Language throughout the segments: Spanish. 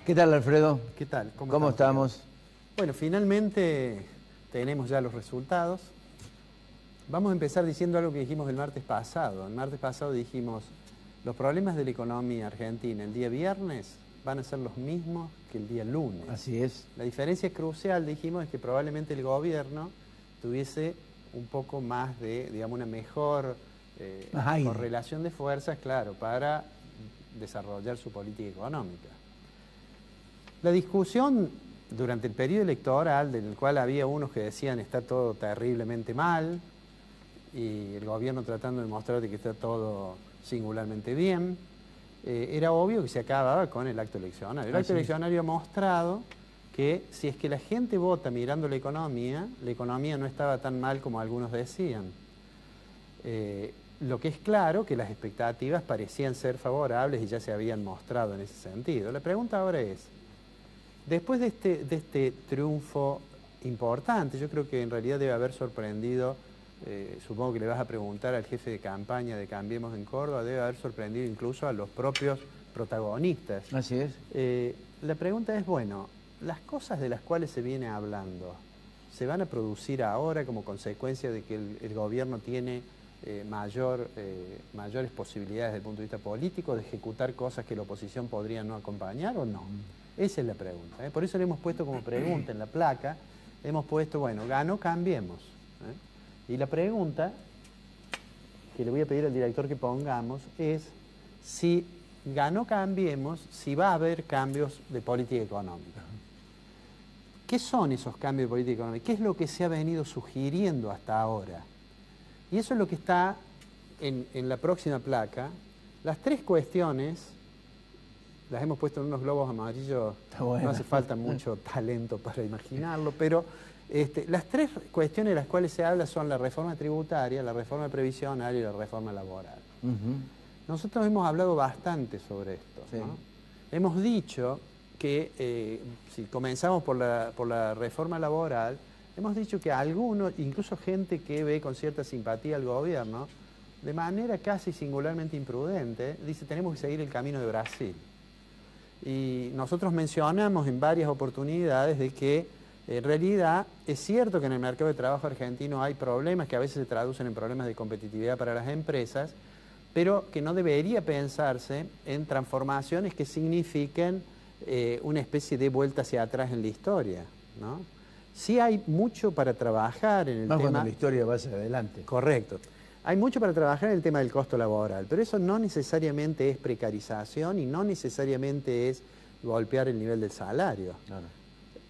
¿Qué tal, Alfredo? ¿Qué tal? ¿Cómo estamos? Bueno, finalmente tenemos ya los resultados. Vamos a empezar diciendo algo que dijimos el martes pasado. El martes pasado dijimos, los problemas de la economía argentina el día viernes van a ser los mismos que el día lunes. Así es. La diferencia crucial, dijimos, es que probablemente el gobierno tuviese un poco más de, digamos, una mejor correlación de fuerzas, claro, para desarrollar su política económica. La discusión durante el periodo electoral, del cual había unos que decían está todo terriblemente mal, y el gobierno tratando de mostrar que está todo singularmente bien, era obvio que se acababa con el acto eleccionario. El acto eleccionario ha mostrado que si es que la gente vota mirando la economía no estaba tan mal como algunos decían. Lo que es claro que las expectativas parecían ser favorables y ya se habían mostrado en ese sentido. La pregunta ahora es, después de este triunfo importante, yo creo que en realidad debe haber sorprendido, supongo que le vas a preguntar al jefe de campaña de Cambiemos en Córdoba, debe haber sorprendido incluso a los propios protagonistas. Así es. La pregunta es, bueno, las cosas de las cuales se viene hablando, ¿se van a producir ahora como consecuencia de que el gobierno tiene mayores posibilidades desde el punto de vista político de ejecutar cosas que la oposición podría no acompañar o no? Esa es la pregunta. Por eso le hemos puesto como pregunta en la placa, hemos puesto, bueno, ganó Cambiemos. Y la pregunta que le voy a pedir al director que pongamos es si ganó Cambiemos, si va a haber cambios de política económica. ¿Qué son esos cambios de política económica? ¿Qué es lo que se ha venido sugiriendo hasta ahora? Y eso es lo que está en la próxima placa. Las tres cuestiones las hemos puesto en unos globos amarillos, no hace falta mucho talento para imaginarlo, pero las tres cuestiones de las cuales se habla son la reforma tributaria, la reforma previsional y la reforma laboral. Nosotros hemos hablado bastante sobre esto, ¿no? Hemos dicho que, si comenzamos por la reforma laboral, hemos dicho que algunos, incluso gente que ve con cierta simpatía al gobierno, de manera casi singularmente imprudente, dice tenemos que seguir el camino de Brasil. Y nosotros mencionamos en varias oportunidades de que en realidad es cierto que en el mercado de trabajo argentino hay problemas que a veces se traducen en problemas de competitividad para las empresas, pero que no debería pensarse en transformaciones que signifiquen una especie de vuelta hacia atrás en la historia, ¿no? Sí hay mucho para trabajar en el tema... cuando la historia va hacia adelante. Correcto. Hay mucho para trabajar en el tema del costo laboral, pero eso no necesariamente es precarización y no necesariamente es golpear el nivel del salario. Claro.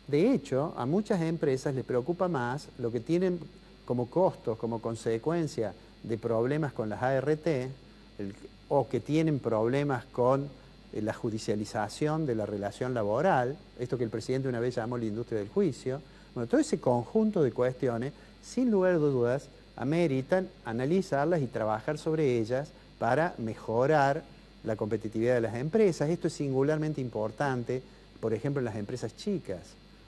De hecho, a muchas empresas les preocupa más lo que tienen como costos, como consecuencia de problemas con las ART, o que tienen problemas con la judicialización de la relación laboral, esto que el presidente una vez llamó la industria del juicio. Bueno, todo ese conjunto de cuestiones, sin lugar a dudas, ameritan analizarlas y trabajar sobre ellas para mejorar la competitividad de las empresas. Esto es singularmente importante, por ejemplo, en las empresas chicas.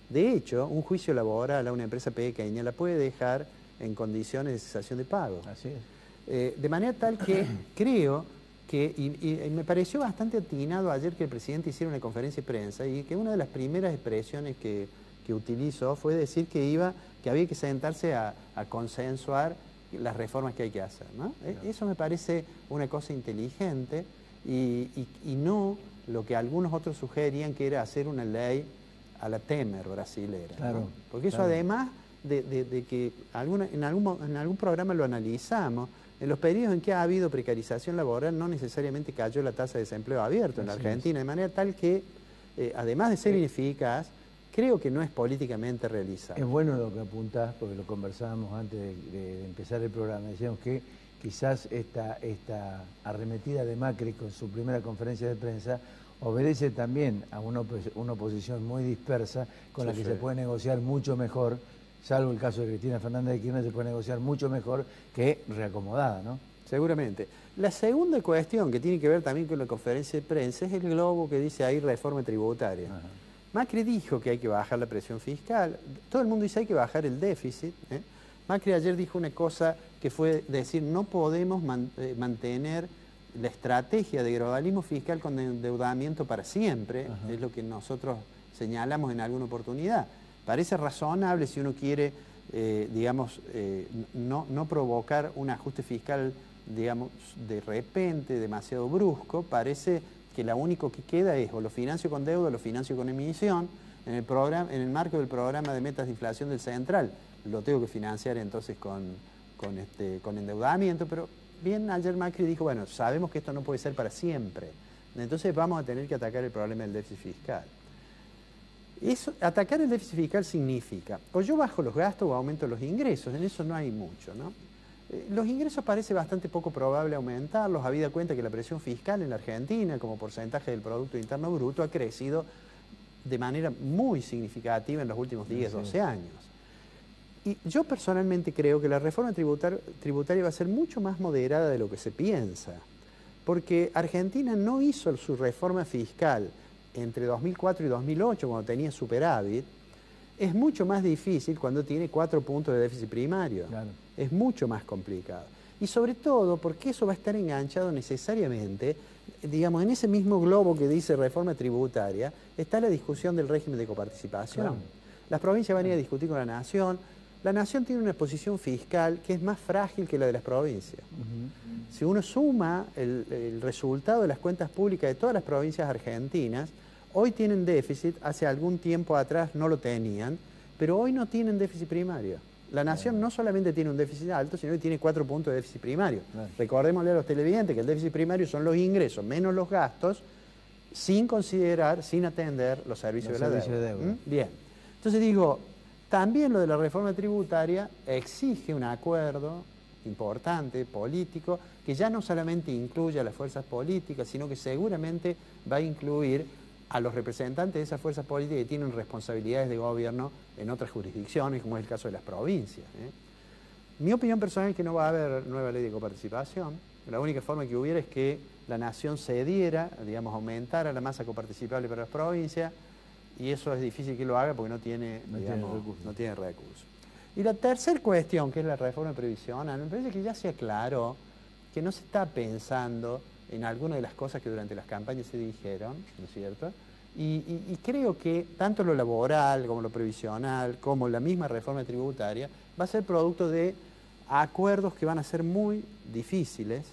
De hecho, un juicio laboral a una empresa pequeña la puede dejar en condiciones de cesación de pago. Así es. De manera tal que creo que, y me pareció bastante atinado ayer que el presidente hiciera una conferencia de prensa y que una de las primeras expresiones que utilizó fue decir que había que sentarse a consensuar las reformas que hay que hacer, ¿no? Eso me parece una cosa inteligente y no lo que algunos otros sugerían, que era hacer una ley a la Temer brasilera, claro, ¿no? Porque eso, además de que en algún programa lo analizamos, en los periodos en que ha habido precarización laboral no necesariamente cayó la tasa de desempleo abierto en la Argentina, de manera tal que, además de ser ineficaz, creo que no es políticamente realizable. Es bueno lo que apuntás, porque lo conversábamos antes de empezar el programa. Decíamos que quizás esta arremetida de Macri con su primera conferencia de prensa obedece también a una oposición muy dispersa con la que se puede negociar mucho mejor, salvo el caso de Cristina Fernández de Kirchner, se puede negociar mucho mejor que reacomodada, ¿no? Seguramente. La segunda cuestión que tiene que ver también con la conferencia de prensa es el globo que dice ahí reforma tributaria. Ajá. Macri dijo que hay que bajar la presión fiscal, todo el mundo dice hay que bajar el déficit. Macri ayer dijo una cosa que fue decir no podemos mantener la estrategia de gradualismo fiscal con endeudamiento para siempre, Ajá. es lo que nosotros señalamos en alguna oportunidad. Parece razonable si uno quiere, digamos, no provocar un ajuste fiscal, digamos, de repente, demasiado brusco. Parece que lo único que queda es o lo financio con deuda o lo financio con emisión. En el marco del programa de metas de inflación del Central, lo tengo que financiar entonces con endeudamiento, pero bien ayer Macri dijo, bueno, sabemos que esto no puede ser para siempre, entonces vamos a tener que atacar el problema del déficit fiscal. Atacar el déficit fiscal significa, o yo bajo los gastos o aumento los ingresos, en eso no hay mucho, ¿no? Los ingresos parece bastante poco probable aumentarlos, habida cuenta que la presión fiscal en la Argentina, como porcentaje del Producto Interno Bruto, ha crecido de manera muy significativa en los últimos 10, 12 años. Y yo personalmente creo que la reforma tributaria va a ser mucho más moderada de lo que se piensa, porque Argentina no hizo su reforma fiscal entre 2004 y 2008, cuando tenía superávit. Es mucho más difícil cuando tiene 4 puntos de déficit primario. Claro. Es mucho más complicado. Y sobre todo porque eso va a estar enganchado necesariamente, digamos, en ese mismo globo que dice reforma tributaria, está la discusión del régimen de coparticipación. Claro. Las provincias van a ir a discutir con la Nación. La Nación tiene una posición fiscal que es más frágil que la de las provincias. Si uno suma el resultado de las cuentas públicas de todas las provincias argentinas, hoy tienen déficit, hace algún tiempo atrás no lo tenían, pero hoy no tienen déficit primario. La Nación no solamente tiene un déficit alto, sino que tiene 4 puntos de déficit primario. Claro. Recordémosle a los televidentes que el déficit primario son los ingresos menos los gastos, sin considerar, sin atender los servicios de la deuda. Bien. Entonces digo, también lo de la reforma tributaria exige un acuerdo importante, político, que ya no solamente incluye a las fuerzas políticas, sino que seguramente va a incluir a los representantes de esas fuerzas políticas que tienen responsabilidades de gobierno en otras jurisdicciones, como es el caso de las provincias. Mi opinión personal es que no va a haber nueva ley de coparticipación. La única forma que hubiera es que la Nación cediera, digamos, aumentara la masa coparticipable para las provincias, y eso es difícil que lo haga porque no tiene recursos. Y la tercera cuestión, que es la reforma previsional, me parece que ya se aclaró que no se está pensando en alguna de las cosas que durante las campañas se dijeron, ¿no es cierto? Y creo que tanto lo laboral como lo previsional, como la misma reforma tributaria, va a ser producto de acuerdos que van a ser muy difíciles,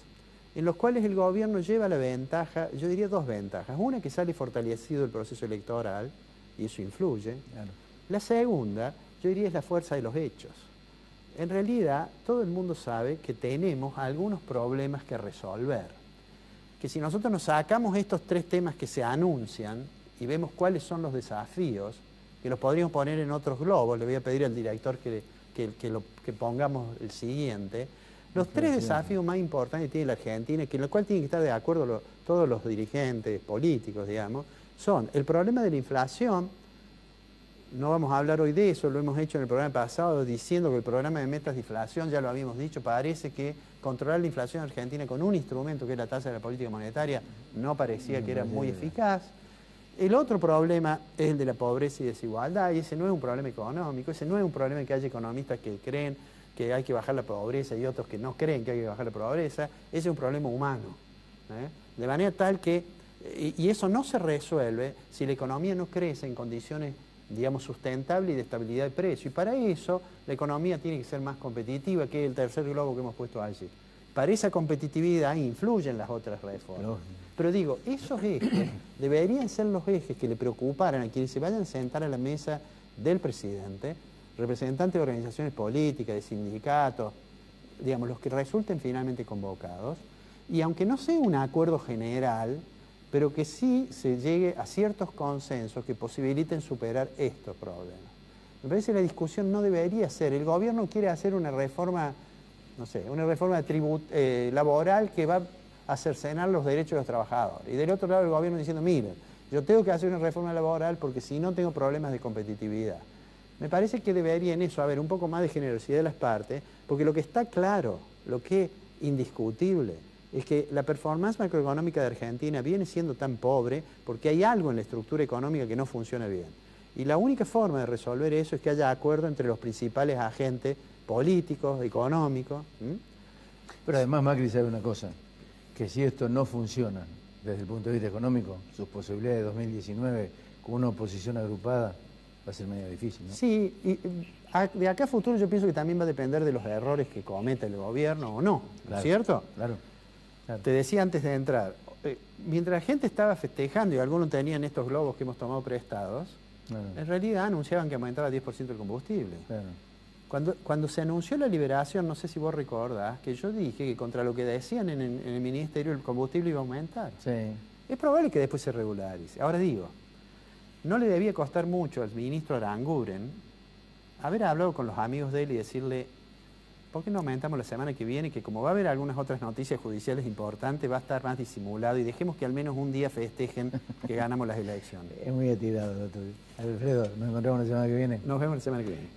en los cuales el gobierno lleva la ventaja, yo diría 2 ventajas. Una, que sale fortalecido el proceso electoral, y eso influye. Claro. La segunda, yo diría, es la fuerza de los hechos. En realidad, todo el mundo sabe que tenemos algunos problemas que resolver. Que si nosotros nos sacamos estos 3 temas que se anuncian y vemos cuáles son los desafíos, que los podríamos poner en otros globos, le voy a pedir al director que pongamos el siguiente. Los 3 desafíos más importantes que tiene la Argentina, que en los cuales tienen que estar de acuerdo todos los dirigentes políticos, digamos, son el problema de la inflación. No vamos a hablar hoy de eso, lo hemos hecho en el programa pasado, diciendo que el programa de metas de inflación, ya lo habíamos dicho, parece que controlar la inflación argentina con un instrumento que es la tasa de la política monetaria no parecía que era muy eficaz. El otro problema es el de la pobreza y desigualdad, y ese no es un problema económico, ese no es un problema que haya economistas que creen que hay que bajar la pobreza y otros que no creen que hay que bajar la pobreza. Ese es un problema humano. De manera tal que, y eso no se resuelve si la economía no crece en condiciones, digamos, sustentables y de estabilidad de precio. Y para eso la economía tiene que ser más competitiva, que es el tercer globo que hemos puesto allí. Para esa competitividad influyen las otras reformas. Pero digo, esos ejes deberían ser los ejes que le preocuparan a quienes se vayan a sentar a la mesa del presidente, representantes de organizaciones políticas, de sindicatos, digamos, los que resulten finalmente convocados, y aunque no sea un acuerdo general, pero que sí se llegue a ciertos consensos que posibiliten superar estos problemas. Me parece que la discusión no debería ser, el gobierno quiere hacer una reforma, no sé, una reforma laboral que va a cercenar los derechos de los trabajadores. Y del otro lado el gobierno diciendo, miren, yo tengo que hacer una reforma laboral porque si no tengo problemas de competitividad. Me parece que debería en eso haber un poco más de generosidad de las partes, porque lo que está claro, lo que es indiscutible, es que la performance macroeconómica de Argentina viene siendo tan pobre porque hay algo en la estructura económica que no funciona bien. Y la única forma de resolver eso es que haya acuerdo entre los principales agentes políticos, económicos. Pero además Macri sabe una cosa, que si esto no funciona desde el punto de vista económico, sus posibilidades de 2019 con una oposición agrupada va a ser medio difícil, ¿no? Sí, y de acá a futuro yo pienso que también va a depender de los errores que cometa el gobierno o no, Claro, ¿cierto? Claro, claro. Te decía antes de entrar, mientras la gente estaba festejando y algunos tenían estos globos que hemos tomado prestados, Claro. en realidad anunciaban que aumentaba 10% el combustible. Claro. Cuando se anunció la liberación, no sé si vos recordás, que yo dije que contra lo que decían en el Ministerio el combustible iba a aumentar. Sí. Es probable que después se regularice. Ahora digo, no le debía costar mucho al ministro Aranguren haber hablado con los amigos de él y decirle, ¿por qué no aumentamos la semana que viene? Que como va a haber algunas otras noticias judiciales importantes, va a estar más disimulado y dejemos que al menos un día festejen que ganamos las elecciones. Es muy atirado lo tuyo. Alfredo, nos encontramos la semana que viene. Nos vemos la semana que viene.